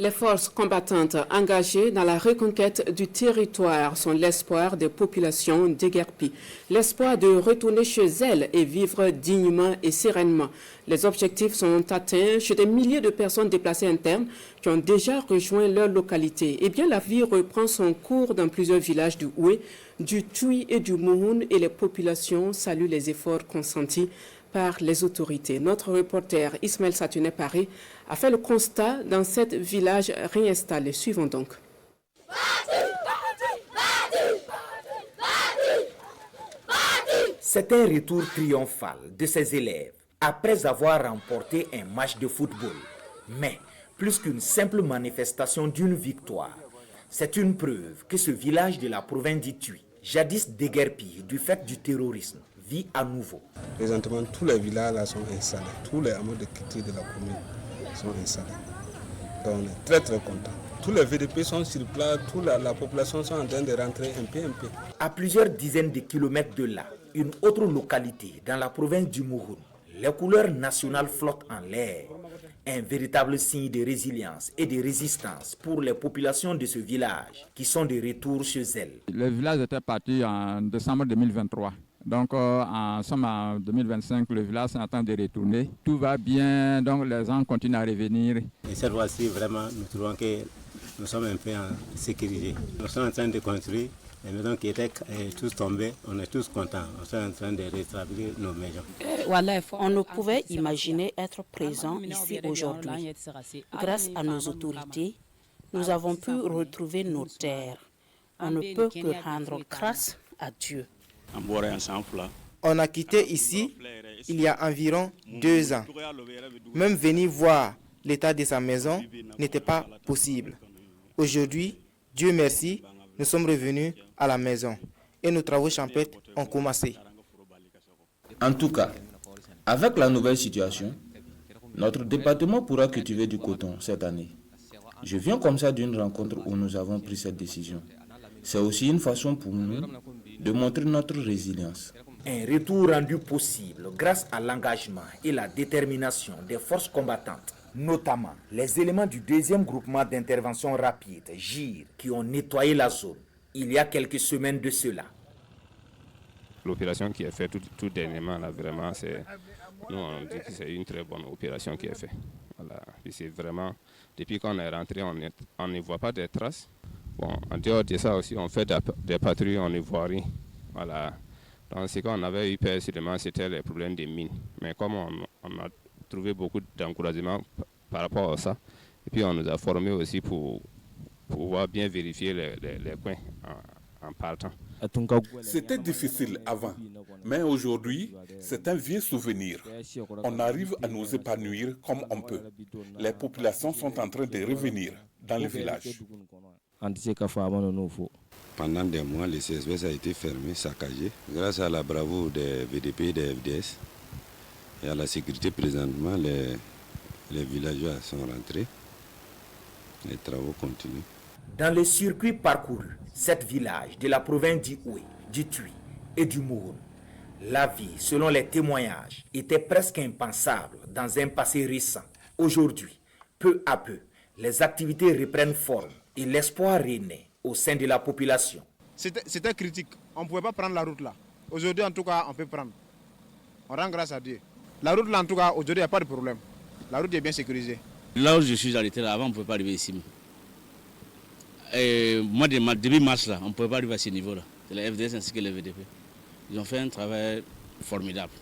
Les forces combattantes engagées dans la reconquête du territoire sont l'espoir des populations déguerpies, l'espoir de retourner chez elles et vivre dignement et sereinement. Les objectifs sont atteints chez des milliers de personnes déplacées internes qui ont déjà rejoint leur localité. Eh bien, la vie reprend son cours dans plusieurs villages du Houé, du Tui et du Mouhoun et les populations saluent les efforts consentis par les autorités. Notre reporter Ismaël Satouné Paris a fait le constat dans cet village réinstallé. Suivons donc. C'est un retour triomphal de ces élèves après avoir remporté un match de football. Mais plus qu'une simple manifestation d'une victoire, c'est une preuve que ce village de la province d'Itui, jadis déguerpi du fait du terrorisme, vit à nouveau. Présentement, tous les villages là sont installés. Tous les hameaux de culture de la commune sont installés. Donc on est très très contents. Tous les VDP sont sur place, toute la population sont en train de rentrer un peu. À plusieurs dizaines de kilomètres de là, une autre localité dans la province du Mouhoun, les couleurs nationales flottent en l'air. Un véritable signe de résilience et de résistance pour les populations de ce village qui sont de retour chez elles. Le village était parti en décembre 2023. Donc en 2025, le village est en train de retourner. Tout va bien, donc les gens continuent à revenir. Et cette fois-ci, vraiment, nous trouvons que nous sommes un peu en sécurité. Nous sommes en train de construire les maisons qui étaient tous tombées. On est tous contents. On est en train de rétablir nos maisons. On ne pouvait imaginer être présent ici aujourd'hui. Grâce à nos autorités, nous avons pu retrouver nos terres. On ne peut que rendre grâce à Dieu. On a quitté ici il y a environ 2 ans. Même venir voir l'état de sa maison n'était pas possible. Aujourd'hui, Dieu merci, nous sommes revenus à la maison et nos travaux champêtres ont commencé. En tout cas, avec la nouvelle situation, notre département pourra cultiver du coton cette année. Je viens comme ça d'une rencontre où nous avons pris cette décision. C'est aussi une façon pour nous de montrer notre résilience. Un retour rendu possible grâce à l'engagement et la détermination des forces combattantes, notamment les éléments du 2e groupement d'intervention rapide, GIR, qui ont nettoyé la zone il y a quelques semaines de cela. L'opération qui est faite tout dernièrement, là, vraiment, nous on dit que c'est une très bonne opération qui est faite. Voilà. Puis c'est vraiment, depuis qu'on est rentré, on ne voit pas de traces. Bon, en dehors de ça aussi, on fait des patrouilles, on ne voit rien. Voilà. Donc ce qu'on avait eu peur, c'était les problèmes des mines. Mais comme on a trouvé beaucoup d'encouragement par rapport à ça, et puis on nous a formés aussi pour pouvoir bien vérifier les coins en partant. C'était difficile avant, mais aujourd'hui, c'est un vieux souvenir. On arrive à nous épanouir comme on peut. Les populations sont en train de revenir dans le village. Pendant des mois, le CSBS a été fermé, saccagé. Grâce à la bravoure des VDP et des FDS et à la sécurité présentement, les villageois sont rentrés. Les travaux continuent. Dans le circuit parcouru, 7 villages de la province du Houé, du Tui et du Mouhoun, la vie, selon les témoignages, était presque impensable dans un passé récent. Aujourd'hui, peu à peu, les activités reprennent forme et l'espoir renaît au sein de la population. C'était critique. On ne pouvait pas prendre la route là. Aujourd'hui, en tout cas, on peut prendre. On rend grâce à Dieu. La route là, en tout cas, aujourd'hui, il n'y a pas de problème. La route est bien sécurisée. Là où je suis arrêté, là, avant, on ne pouvait pas arriver ici. Et moi, début mars, là, on ne pouvait pas arriver à ce niveau-là. C'est la FDS ainsi que les VDP. Ils ont fait un travail formidable.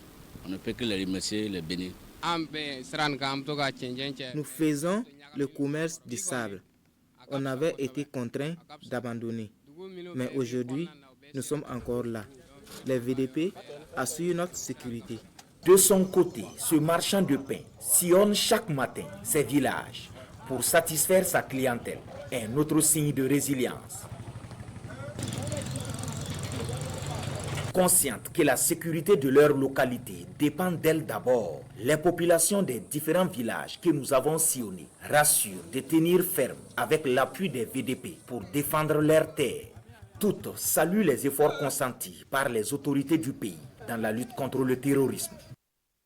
On ne peut que les remercier, les bénir. Nous faisons le commerce du sable. On avait été contraints d'abandonner. Mais aujourd'hui, nous sommes encore là. Les VDP assurent notre sécurité. De son côté, ce marchand de pain sillonne chaque matin ses villages pour satisfaire sa clientèle. Un autre signe de résilience. Conscientes que la sécurité de leur localité dépend d'elles d'abord, les populations des différents villages que nous avons sillonnés rassurent de tenir ferme avec l'appui des VDP pour défendre leurs terres. Toutes saluent les efforts consentis par les autorités du pays dans la lutte contre le terrorisme.